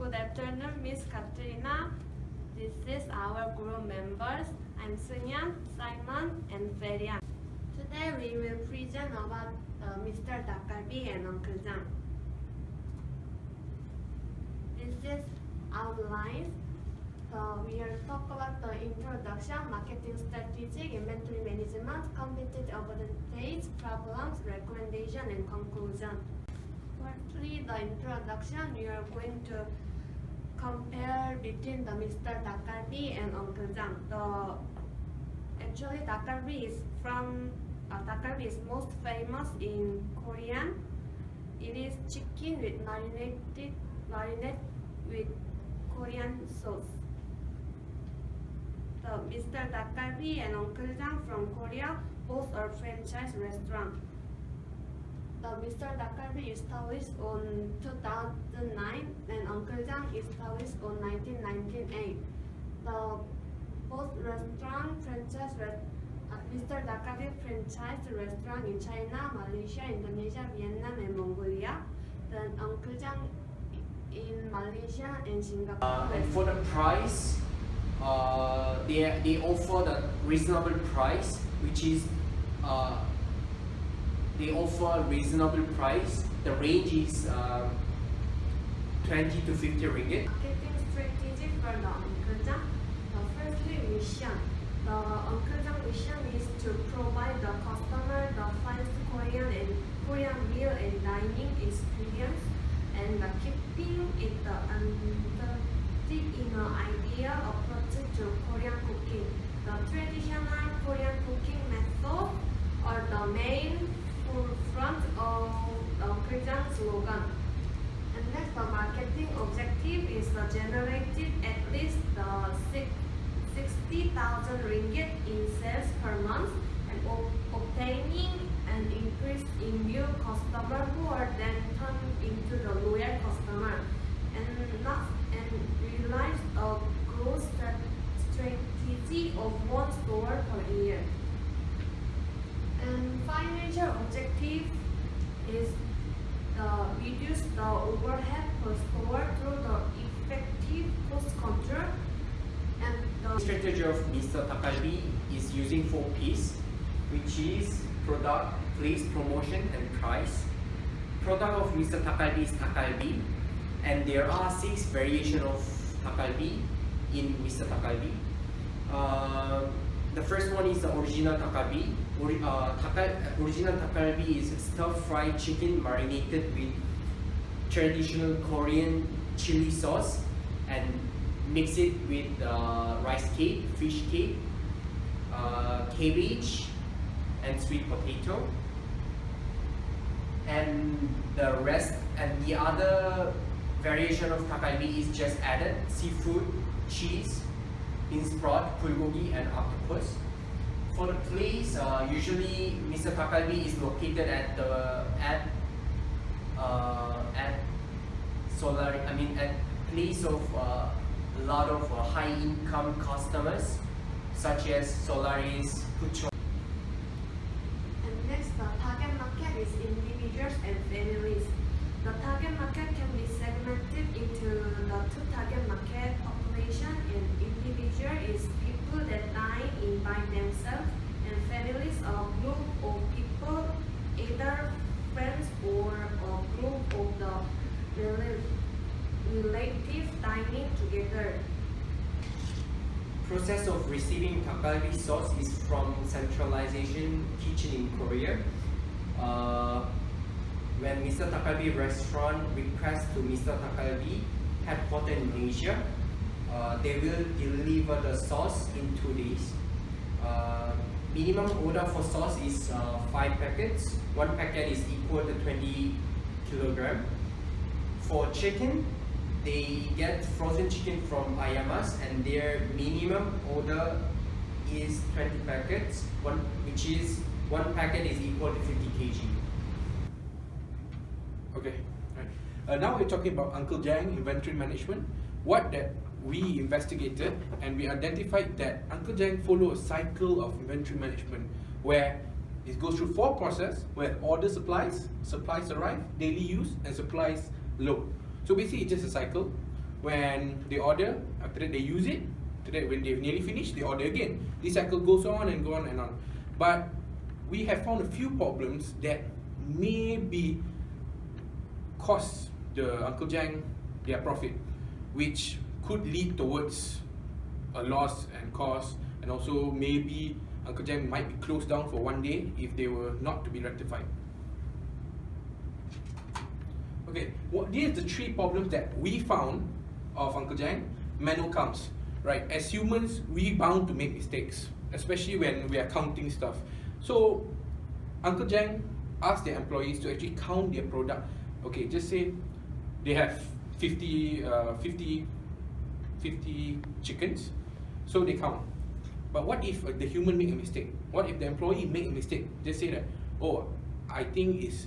Good afternoon, Miss Katrina. This is our group members. I'm Sunyan, Simon, and Ferian. Today we will present about Mr. Dakgalbi and Uncle Jang. This is outlines. We will talk about the introduction, marketing strategy, inventory management, competitive advantage, problems, recommendation, and conclusion. Firstly, the introduction, we are going to compare between the Mr. Dakgalbi and Uncle Jang. Actually, Dakgalbi is most famous in Korean. It is chicken with marinade with Korean sauce. The Mr. Dakgalbi and Uncle Jang from Korea both are franchise restaurants. The Mr. Dakgalbi established on 2009 and Uncle Jang established on 1998. Both restaurant Mr. Dakgalbi franchise restaurant in China, Malaysia, Indonesia, Vietnam, and Mongolia. Then Uncle Jang in Malaysia and Singapore. And for the price, they offer the reasonable price, which is they offer reasonable price. The range is 20 to 50 ringgit. Marketing strategy for the Uncle Jang. Firstly, mission. The Uncle Jang mission is to provide the customer the finest Korean meal and dining experience, and keeping it the in an ideal approach to Korean cooking. The traditional Korean cooking method are the main forefront of the Uncle Jang slogan. And next, the marketing objective is generated at least 60,000 ringgit in sales per month, and obtaining an increase in new customers who are then turned into the loyal customer, and realize a growth strategy of one store per year. And financial objective is reduce the overhead per store through the effective cost control. And the strategy of Mr. Dakgalbi is using 4 P's, which is product, place, promotion, and price. Product of Mr. Dakgalbi is Dakgalbi, and there are 6 variations of Dakgalbi in Mr. Dakgalbi. The first one is the original Dakgalbi. Original Dakgalbi is stir-fried chicken marinated with traditional Korean chili sauce and mix it with rice cake, fish cake, cabbage, and sweet potato. And the other variation of Dakgalbi is just added seafood, cheese, bean sprout, bulgogi, and octopus. For the place, usually Mr. Dakgalbi is located at place of a lot of high-income customers, such as Solaris, Pucho. And next, the target market is individuals and families. The target market can be segmented into the 2 target market: population and individual is people that dine in by themselves, and families are a group of people, either friends or a group of the relatives dining together. Process of receiving Dakgalbi sauce is from centralization kitchen in Korea. When Mr. Dakgalbi restaurant requests to Mr. Dakgalbi headquartered in Asia, they will deliver the sauce in 2 days. Minimum order for sauce is 5 packets. 1 packet is equal to 20 kilogram. For chicken, they get frozen chicken from Ayamas, and their minimum order is 20 packets, which is 1 packet is equal to 50 kg. Okay, right. Now we're talking about Uncle Jang inventory management. What that we investigated, and we identified that Uncle Jang follow a cycle of inventory management where it goes through 4 processes where order supplies arrive, daily use, and supplies load. So basically it's just a cycle. when they order, after that they use it, after that when they've nearly finished, they order again. This cycle goes on and on and on. But we have found a few problems that maybe cost the Uncle Jang their profit, which could lead towards a loss and cost, and also maybe Uncle Jang might be closed down for one day if they were not to be rectified. Okay, these are the three problems that we found of Uncle Jang. Manual counts, right? As humans, we bound to make mistakes, especially when we are counting stuff. So Uncle Jang asked their employees to actually count their product. Okay, just say they have 50 chickens, so they count. But what if the human make a mistake? What if the employee make a mistake? Just say that, oh, I think it's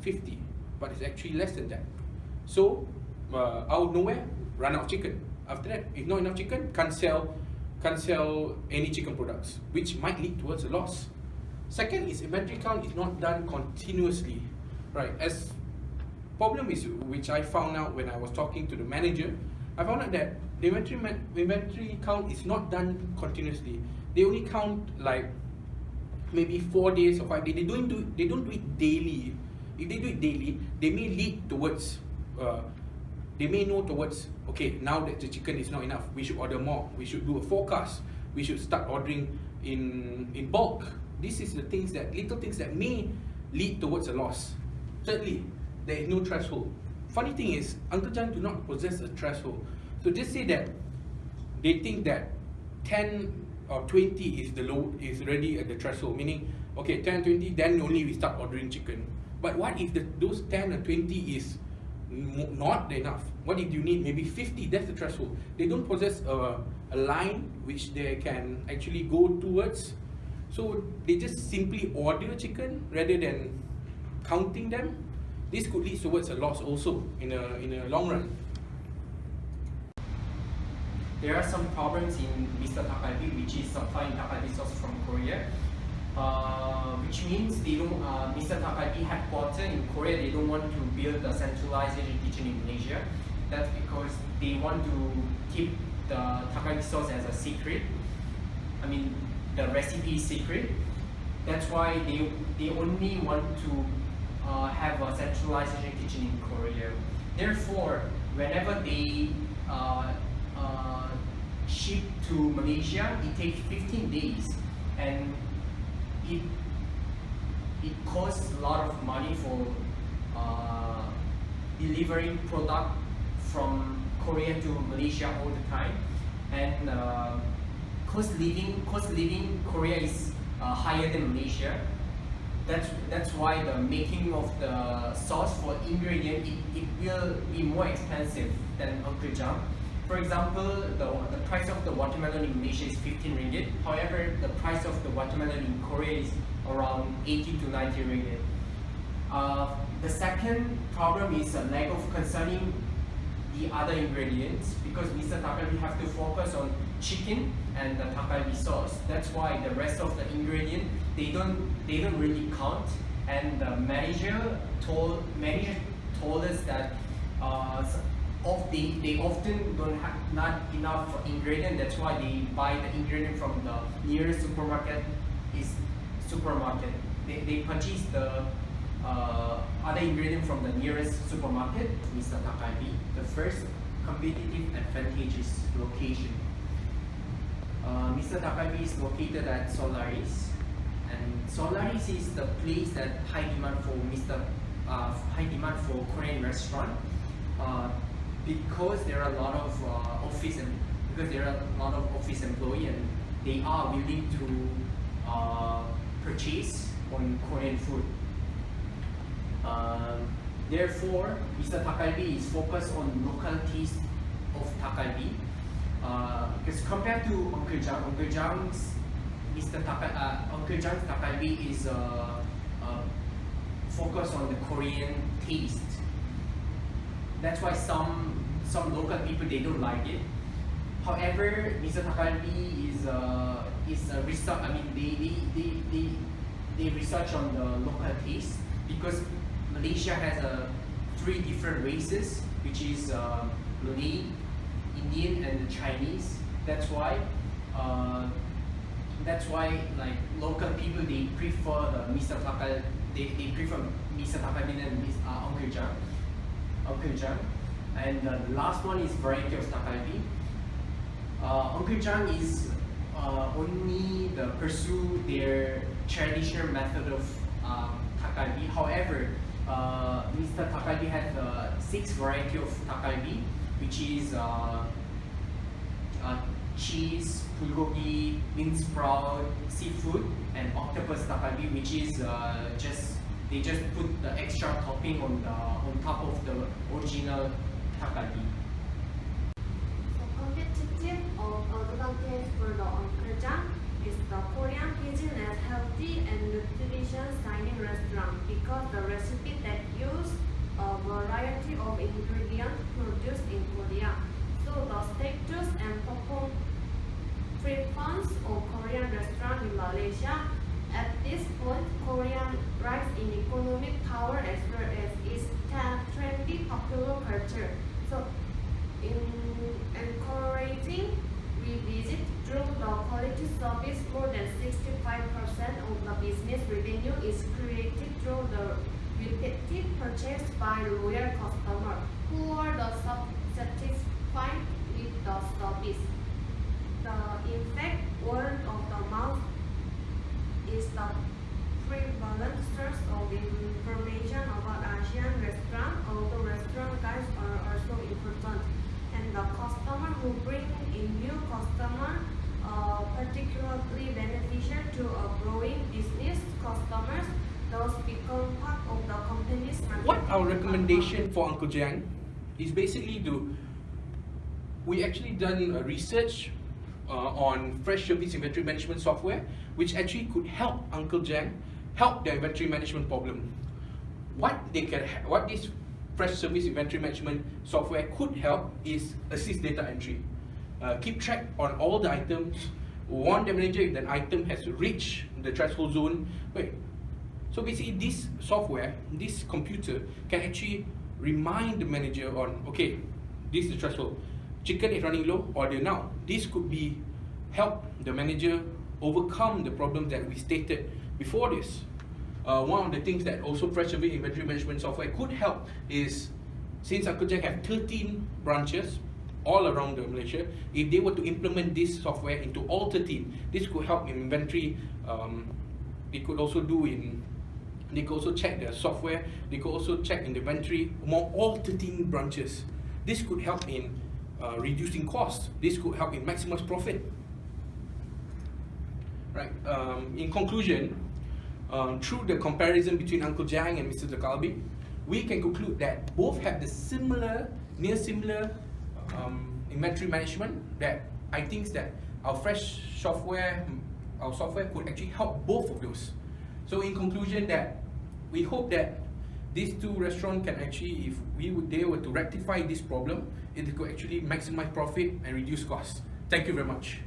50, but it's actually less than that. So out of nowhere, run out of chicken. After that, if not enough chicken, can't sell any chicken products, which might lead towards a loss. Second is inventory count is not done continuously, right? As problem is, which I found out when I was talking to the manager, I found out that the inventory count is not done continuously. They only count like maybe 4 days or 5 days. They don't do it daily. If they do it daily, they may lead towards they may know towards, okay, now that the chicken is not enough, we should order more. We should do a forecast. We should start ordering in bulk. This is the things that little things that may lead towards a loss. Thirdly, there is no threshold. Funny thing is, Uncle Jang do not possess a threshold. So just say that they think that 10 or 20 is already at the threshold, meaning okay, 10 20, then only we start ordering chicken. But what if those 10 or 20 is not enough? What if you need maybe 50? That's the threshold. They don't possess a line which they can actually go towards. So they just simply order chicken rather than counting them. This could lead towards a loss also in a long run. There are some problems in Mr. Dakgalbi, which is supplying Dakgalbi sauce from Korea, which means they don't. Mr. Dakgalbi headquarters in Korea, they don't want to build a centralized kitchen in Malaysia. That's because they want to keep the Dakgalbi sauce as a secret. I mean, the recipe is secret. That's why they only want to have a centralized kitchen in Korea. Therefore, whenever they ship to Malaysia, it takes 15 days, and it costs a lot of money for delivering product from Korea to Malaysia all the time, and cost living Korea is higher than Malaysia. That's why the making of the sauce for ingredient it will be more expensive than Uncle Jang. For example, the price of the watermelon in Malaysia is 15 ringgit. However, the price of the watermelon in Korea is around 80 to 90 ringgit. The second problem is a lack of concerning the other ingredients, because Mr. Dakgalbi have to focus on chicken and the Dakgalbi sauce. That's why the rest of the ingredient they don't really count. And the manager told us that they often don't have not enough ingredient. That's why they buy the ingredient from the nearest supermarket. They purchase the other ingredient from the nearest supermarket. Mr. Dakgalbi. The first competitive advantage is location. Mr. Dakgalbi is located at Solaris, and Solaris is the place that high demand for Korean restaurant. Because there are a lot of office employees, and they are willing to purchase on Korean food. Therefore, Mr. Dakgalbi is focused on local taste of Dakgalbi. Because compared to Uncle Jang's Dakgalbi is focused on the Korean taste. That's why some local people they don't like it. However, Mr. Dakgalbi is a research. I mean, they research on the local taste, because Malaysia has 3 different races, which is Malay, Indian and the Chinese. That's why like local people they prefer the Mr. Takal. They prefer Mr. Takalbi and Uncle Jang. And the last one is variety of Dakgalbi. Uncle Jang is only pursue their traditional method of Dakgalbi. However, Mr. Dakgalbi has 6 variety of Dakgalbi, which is cheese, bulgogi, bean sprout, seafood, and octopus Dakgalbi, which is they just put the extra topping on top of the original Dakgalbi. So competitive advantage for the Uncle Jang is the Korean cuisine as healthy and nutritious dining restaurant because the recipe that use a variety of ingredients produced in Korea. So the status and preference of Korean restaurant in Malaysia. At this point, Korean rise in economic power as well as its trendy popular culture. So, in encouraging revisit through the quality service, more than 65% of the business revenue is created through the repeated purchase by loyal customers who are satisfied with the service. In fact, word of the mouth is the prevalent source of information about Asian restaurant, although restaurant guides are also important. And the customer who bring in new customer particularly beneficial to a growing business customers, those become part of the company's marketing. What our recommendation for Uncle Jang is basically we actually done a research on fresh service inventory management software, which actually could help Uncle Jang help their inventory management problem. What this fresh service inventory management software could help is assist data entry, keep track on all the items, warn the manager if an item has reached the threshold zone. So basically, this software, this computer can actually remind the manager on, okay, this is the threshold. Chicken is running low, order now. This could be help the manager overcome the problems that we stated before this. One of the things that also fresh service inventory management software could help is, since Uncle Jang have 13 branches all around Malaysia, if they were to implement this software into all 13, this could help in inventory. They could also check their software. They could also check in the inventory among all 13 branches. This could help in reducing costs. This could help in maximize profit. Right. In conclusion, through the comparison between Uncle Jang and Mr. Dakgalbi, we can conclude that both have the near similar inventory management. That I think that our software could actually help both of those. So in conclusion, that we hope that these two restaurants can actually, if they were to rectify this problem, it could actually maximize profit and reduce costs. Thank you very much.